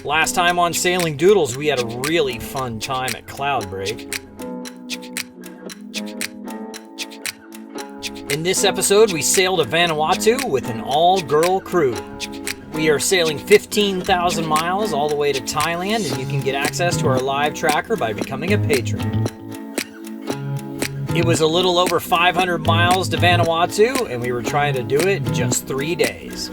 Last time on Sailing Doodles, we had a really fun time at Cloudbreak. In this episode, we sailed to Vanuatu with an all-girl crew. We are sailing 15,000 miles all the way to Thailand, and you can get access to our live tracker by becoming a patron. It was a little over 500 miles to Vanuatu, and we were trying to do it in just 3 days.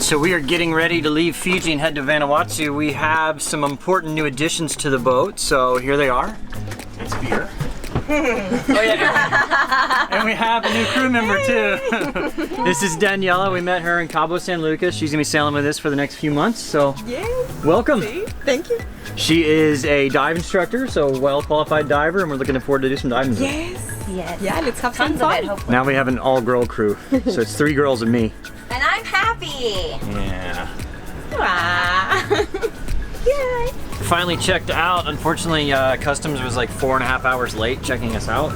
So we are getting ready to leave Fiji and head to Vanuatu. We have some important new additions to the boat, so here they are. It's beer. Oh yeah, and we have a new crew member too. This is Daniela. We met her in Cabo San Lucas. She's gonna be sailing with us for the next few months, so welcome. Thank you. She is a dive instructor, so well-qualified diver, and we're looking forward to do some diving. Yes. Yeah, let's have some fun. Now we have an all-girl crew, so it's 3 girls and me. And I'm happy. Yeah. Yay. Finally checked out. Unfortunately, customs was like 4.5 hours late checking us out,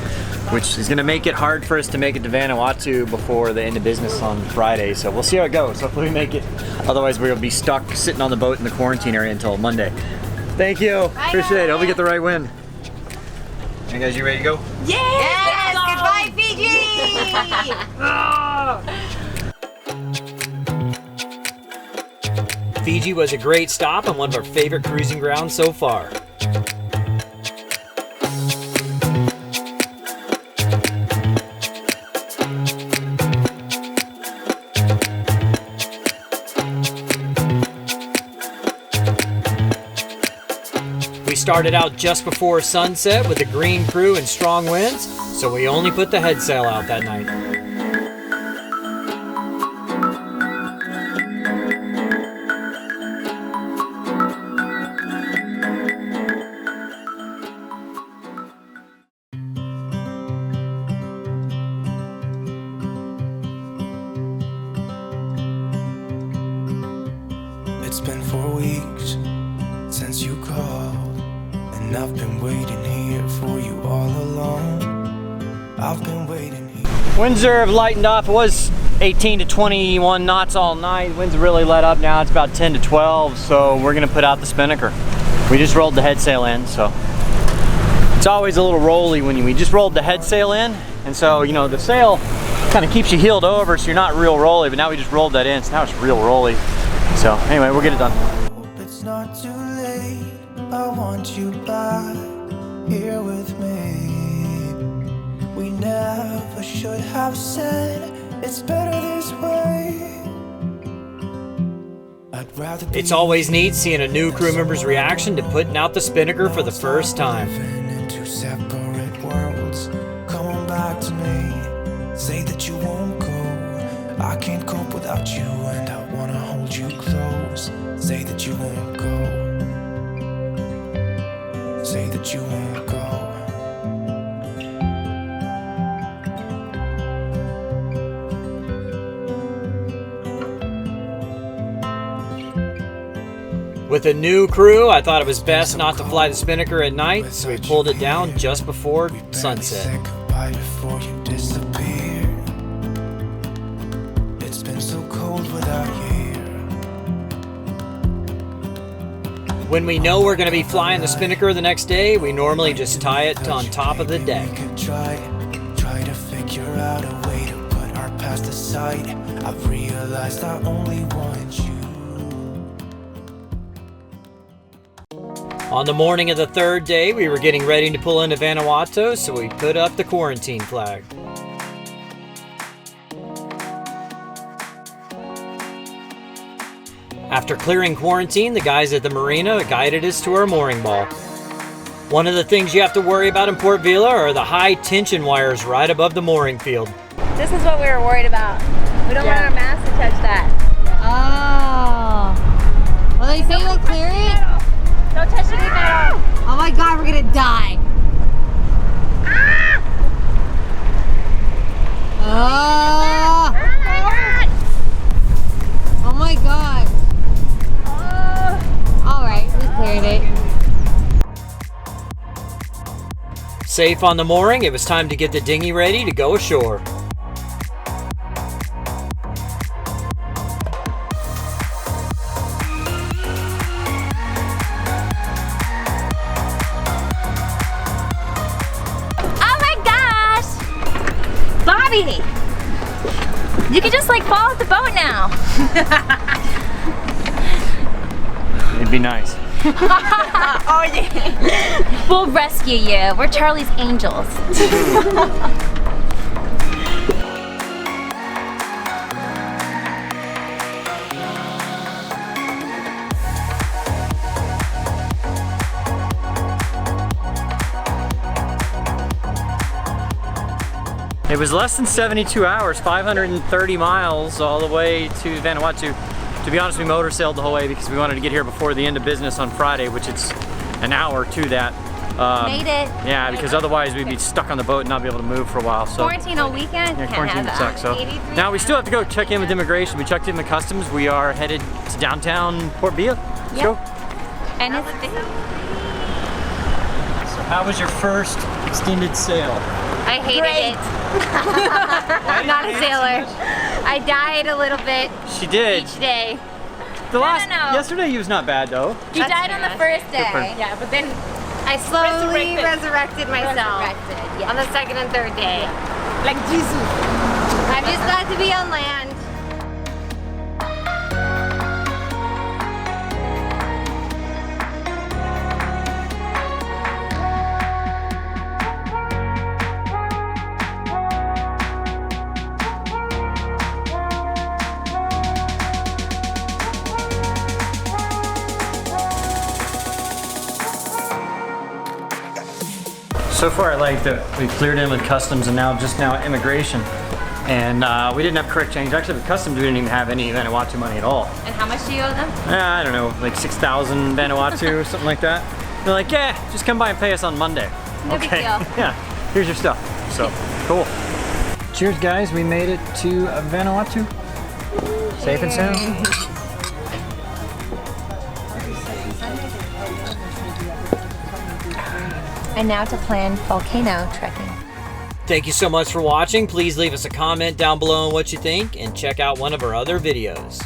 which is gonna make it hard for us to make it to Vanuatu before the end of business on Friday. So we'll see how it goes. Hopefully we make it. Otherwise we'll be stuck sitting on the boat in the quarantine area until Monday. Thank you. Bye, appreciate it. Hope we get the right wind. Hey guys, you ready to go? Yes! Goodbye, Fiji! Fiji was a great stop and one of our favorite cruising grounds so far. We started out just before sunset with a green crew and strong winds, so we only put the head sail out that night. It's been 4 weeks since you called, and I've been waiting here for you all along. I've been waiting here. Winds have lightened up. It was 18 to 21 knots all night. Winds have really let up now. It's about 10 to 12, so we're gonna put out the spinnaker. We just rolled the head sail in, so it's always a little rolly when we just rolled the head sail in, and so you know the sail kind of keeps you heeled over, so you're not real rolly. But now we just rolled that in, so now it's real rolly. So anyway, we'll get it done. Hope it's not too late. I want you back here with me. We never should have said it's better this way. I'd rather be It's always neat seeing a new crew member's reaction to putting out the spinnaker for the first time. living in 2 separate worlds. Come on back to me. Say that you won't go. I can't cope without you, and I wanna hold you close. Say that you won't go. Say that you won't go. With a new crew, I thought it was best not to fly the spinnaker at night, so we pulled it down just before sunset. Say goodbye before you disappear. It's been so cold without you here. When we know we're going to be flying the spinnaker the next day, we normally just tie it on top of the deck. We could try to figure out a way to put our past aside. I've realized I only want you. On the morning of the 3rd day, we were getting ready to pull into Vanuatu, so we put up the quarantine flag. After clearing quarantine, the guys at the marina guided us to our mooring ball. One of the things you have to worry about in Port Vila are the high tension wires right above the mooring field. This is what we were worried about. We don't want our mast to touch that. Oh. Well, they say you'll clear it? Don't touch any metal. Oh my god, we're gonna die. Oh. Oh my god. Alright, we cleared it. Safe on the mooring, it was time to get the dinghy ready to go ashore. You can just like fall off the boat now. It'd be nice. Oh yeah. We'll rescue you. We're Charlie's angels. It was less than 72 hours, 530 miles all the way to Vanuatu. To be honest, we motor sailed the whole way because we wanted to get here before the end of business on Friday, which it's an hour to that. Made it. Yeah, because otherwise we'd be stuck on the boat and not be able to move for a while. So quarantine all weekend? yeah, Can't quarantine have would suck. So 83 now we still have to go check in with immigration. We checked in with customs. We are headed to downtown Port Vila. Let's go. And it's So how was your first extended sail? I hated it. I'm not a sailor. I died a little bit She did. each day. The last no. yesterday was not bad though. You died on the first day. Yeah, but then I slowly resurrected myself on the second and third day. like Jesus. I'm just glad to be on land. So far I like that we cleared in with customs and now immigration. And we didn't have correct change. Actually with customs we didn't even have any Vanuatu money at all. And how much do you owe them? I don't know, like 6,000 Vanuatu or something like that. They're like, yeah, just come by and pay us on Monday. No big deal. Yeah, here's your stuff. So, cool. Cheers guys, we made it to Vanuatu. Safe and sound. And now to plan volcano trekking. Thank you so much for watching. Please leave us a comment down below on what you think and check out one of our other videos.